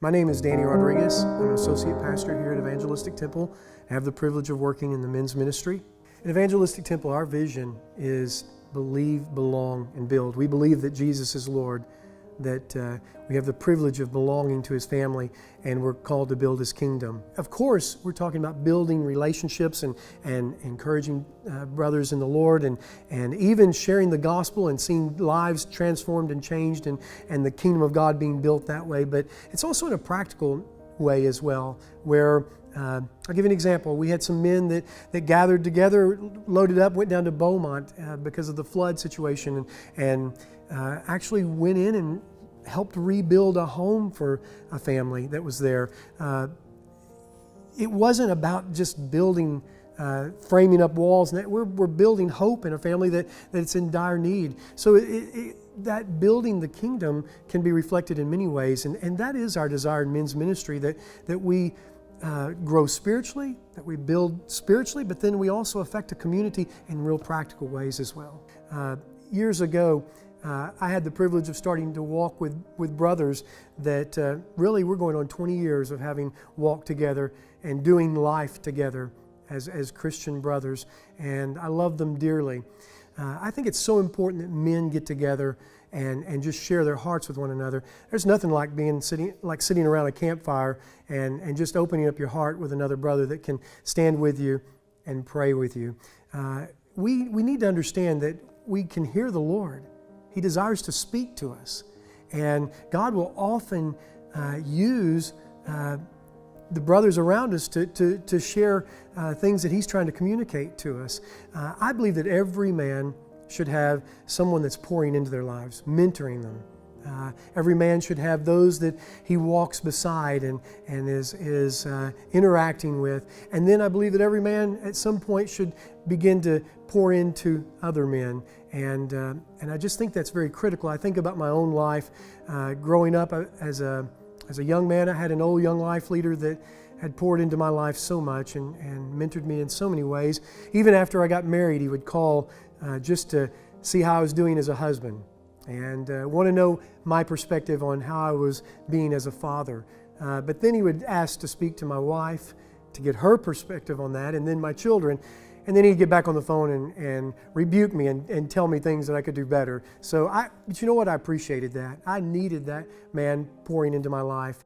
My name is Danny Rodriguez. I'm an associate pastor here at Evangelistic Temple. I have the privilege of working in the men's ministry. At Evangelistic Temple, our vision is believe, belong, and build. We believe that Jesus is Lord, that we have the privilege of belonging to His family, and we're called to build His kingdom. Of course, we're talking about building relationships and encouraging brothers in the Lord, and even sharing the gospel and seeing lives transformed and changed, and the kingdom of God being built that way. But it's also in a practical way as well, where I'll give you an example. We had some men that gathered together, loaded up, went down to Beaumont because of the flood situation, and actually went in and helped rebuild a home for a family that was there. It wasn't about just building, framing up walls. We're building hope in a family that's in dire need. So that building the kingdom can be reflected in many ways, and that is our desire in men's ministry, that we grow spiritually, that we build spiritually, but then we also affect a community in real practical ways as well. Years ago, I had the privilege of starting to walk with brothers that really we're going on 20 years of having walked together and doing life together as Christian brothers, and I love them dearly. I think it's so important that men get together and just share their hearts with one another. There's nothing like sitting around a campfire and just opening up your heart with another brother that can stand with you and pray with you. We need to understand that we can hear the Lord. He desires to speak to us, and God will often use the brothers around us to share things that He's trying to communicate to us. I believe that every man should have someone that's pouring into their lives, mentoring them. Every man should have those that he walks beside and is interacting with. And then I believe that every man at some point should begin to pour into other men. And I just think that's very critical. I think about my own life. Growing up as a young man, I had an old young life leader that had poured into my life so much and mentored me in so many ways. Even after I got married, he would call just to see how I was doing as a husband and want to know my perspective on how I was being as a father. But then he would ask to speak to my wife to get her perspective on that, and then my children. And then he'd get back on the phone and rebuke me and tell me things that I could do better. But you know what? I appreciated that. I needed that man pouring into my life.